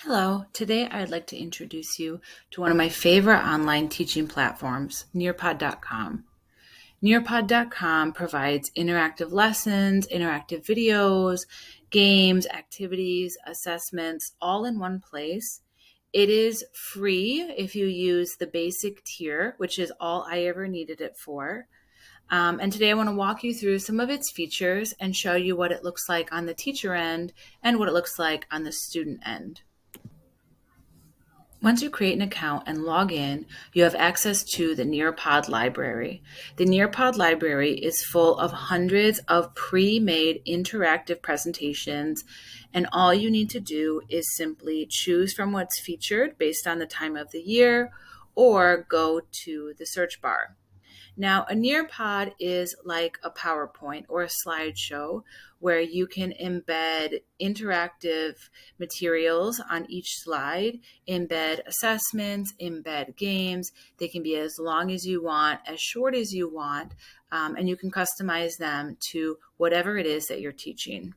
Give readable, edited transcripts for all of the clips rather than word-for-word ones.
Hello, today I'd like to introduce you to one of my favorite online teaching platforms, Nearpod.com. Nearpod.com provides interactive lessons, interactive videos, games, activities, assessments, all in one place. It is free if you use the basic tier, which is all I ever needed it for. And today I want to walk you through some of its features and show you what it looks like on the teacher end and what it looks like on the student end. Once you create an account and log in, you have access to the Nearpod Library. The Nearpod Library is full of hundreds of pre-made interactive presentations, and all you need to do is simply choose from what's featured based on the time of the year or go to the search bar. Now, a Nearpod is like a PowerPoint or a slideshow where you can embed interactive materials on each slide, embed assessments, embed games. They can be as long as you want, as short as you want, and you can customize them to whatever it is that you're teaching.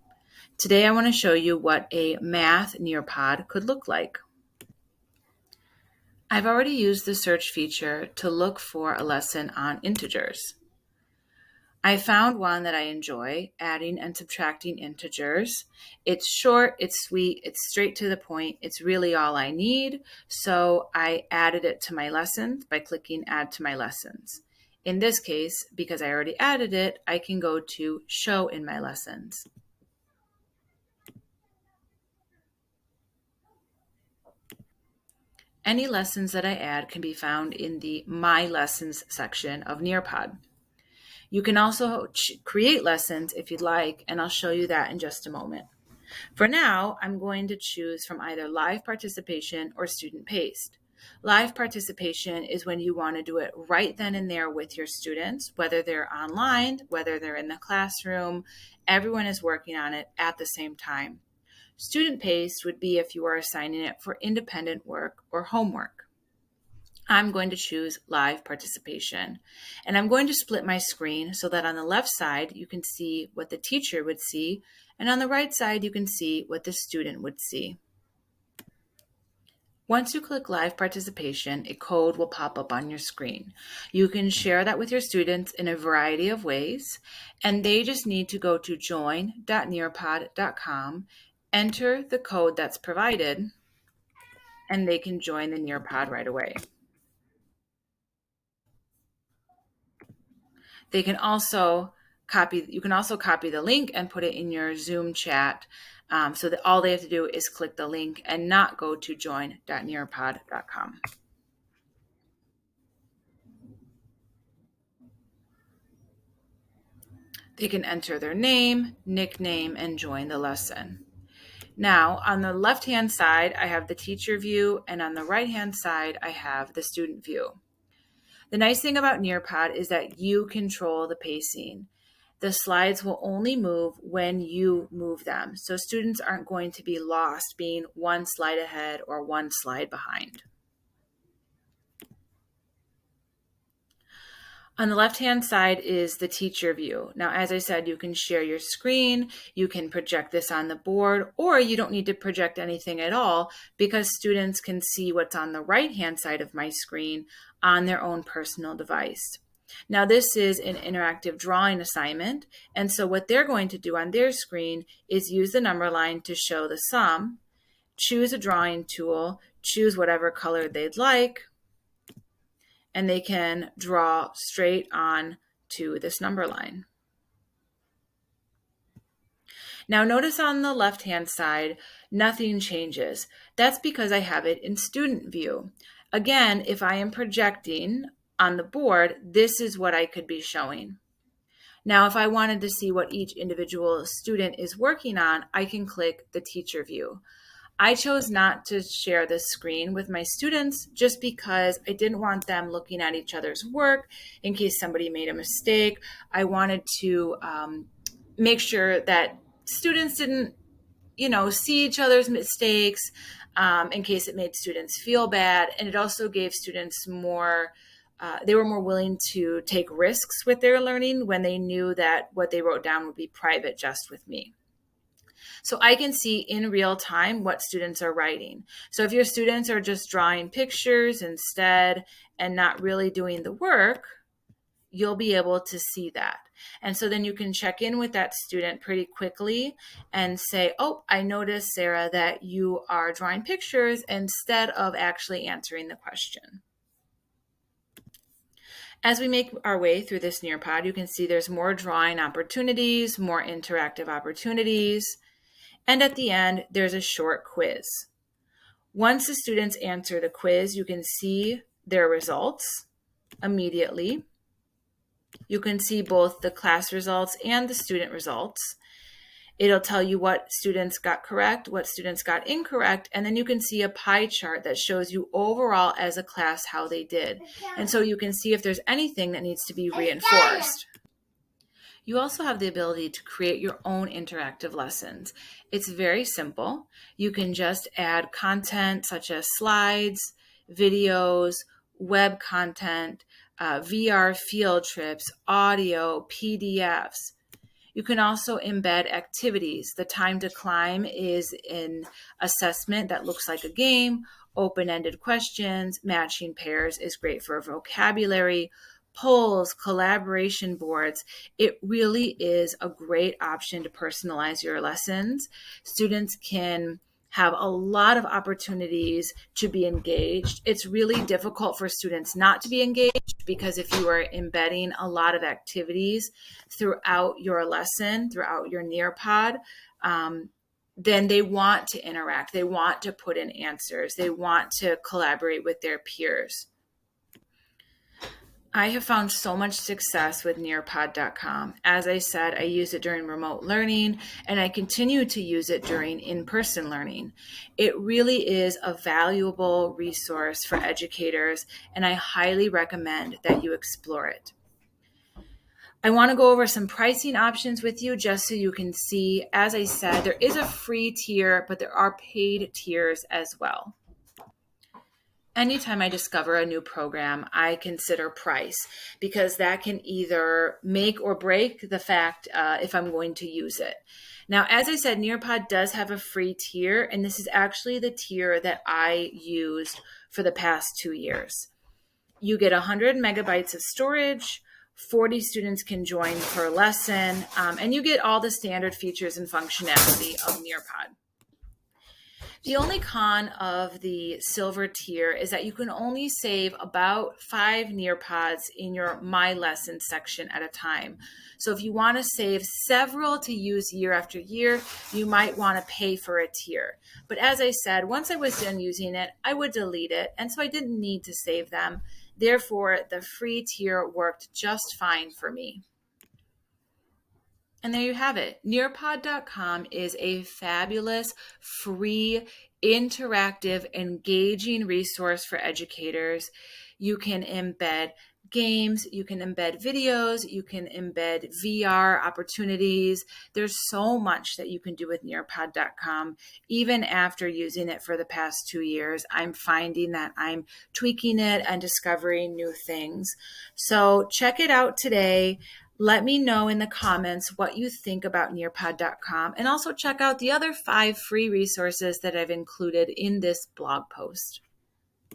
Today, I want to show you what a math Nearpod could look like. I've already used the search feature to look for a lesson on integers. I found one that I enjoy, adding and subtracting integers. It's short, it's sweet, it's straight to the point, it's really all I need. So I added it to my lessons by clicking Add to my lessons. In this case, because I already added it, I can go to Show in my lessons. Any lessons that I add can be found in the My Lessons section of Nearpod. You can also create lessons if you'd like, and I'll show you that in just a moment. For now, I'm going to choose from either live participation or student paced. Live participation is when you want to do it right then and there with your students, whether they're online, whether they're in the classroom, everyone is working on it at the same time. Student paced would be if you are assigning it for independent work or homework. I'm going to choose live participation, and I'm going to split my screen so that on the left side you can see what the teacher would see, and on the right side you can see what the student would see. Once you click live participation, a code will pop up on your screen. You can share that with your students in a variety of ways, and they just need to go to join.nearpod.com, enter the code that's provided, and they can join the Nearpod right away. You can also copy the link and put it in your Zoom chat, so that all they have to do is click the link and not go to join.nearpod.com. They can enter their name, nickname, and join the lesson. Now, on the left-hand side, I have the teacher view, and on the right-hand side, I have the student view. The nice thing about Nearpod is that you control the pacing. The slides will only move when you move them, so students aren't going to be lost being one slide ahead or one slide behind. On the left-hand side is the teacher view. Now, as I said, you can share your screen, you can project this on the board, or you don't need to project anything at all because students can see what's on the right-hand side of my screen on their own personal device. Now, this is an interactive drawing assignment, and so what they're going to do on their screen is use the number line to show the sum, choose a drawing tool, choose whatever color they'd like, and they can draw straight on to this number line. Now notice on the left-hand side, nothing changes. That's because I have it in student view. Again, if I am projecting on the board, this is what I could be showing. Now, if I wanted to see what each individual student is working on, I can click the teacher view. I chose not to share this screen with my students just because I didn't want them looking at each other's work in case somebody made a mistake. I wanted to make sure that students didn't, see each other's mistakes in case it made students feel bad. And it also gave students more, they were more willing to take risks with their learning when they knew that what they wrote down would be private just with me. So I can see in real time what students are writing. So if your students are just drawing pictures instead and not really doing the work, you'll be able to see that. And so then you can check in with that student pretty quickly and say, oh, I noticed, Sarah, that you are drawing pictures instead of actually answering the question. As we make our way through this Nearpod, you can see there's more drawing opportunities, more interactive opportunities, and at the end, there's a short quiz. Once the students answer the quiz, you can see their results immediately. You can see both the class results and the student results. It'll tell you what students got correct, what students got incorrect, and then you can see a pie chart that shows you overall as a class how they did. And so you can see if there's anything that needs to be reinforced. You also have the ability to create your own interactive lessons. It's very simple. You can just add content such as slides, videos, web content, VR field trips, audio, PDFs. You can also embed activities. The time to climb is an assessment that looks like a game. Open-ended questions, matching pairs is great for vocabulary, polls, collaboration boards. It really is a great option to personalize your lessons. Students can have a lot of opportunities to be engaged. It's really difficult for students not to be engaged because if you are embedding a lot of activities throughout your lesson, throughout your Nearpod, then they want to interact. They want to put in answers. They want to collaborate with their peers. I have found so much success with Nearpod.com. As I said, I use it during remote learning, and I continue to use it during in-person learning. It really is a valuable resource for educators, and I highly recommend that you explore it. I want to go over some pricing options with you just so you can see. As I said, there is a free tier, but there are paid tiers as well. Anytime I discover a new program, I consider price because that can either make or break the fact if I'm going to use it. Now, as I said, Nearpod does have a free tier, and this is actually the tier that I used for the past 2 years. You get 100 megabytes of storage, 40 students can join per lesson, and you get all the standard features and functionality of Nearpod. The only con of the silver tier is that you can only save about 5 Nearpods in your My Lesson section at a time. So if you want to save several to use year after year, you might want to pay for a tier. But as I said, once I was done using it, I would delete it, and so I didn't need to save them. Therefore, the free tier worked just fine for me. And there you have it. Nearpod.com is a fabulous, free, interactive, engaging resource for educators. You can embed games, you can embed videos, you can embed VR opportunities. There's so much that you can do with Nearpod.com. Even after using it for the past 2 years, I'm finding that I'm tweaking it and discovering new things. So check it out today. Let me know in the comments what you think about Nearpod.com, and also check out the other 5 free resources that I've included in this blog post.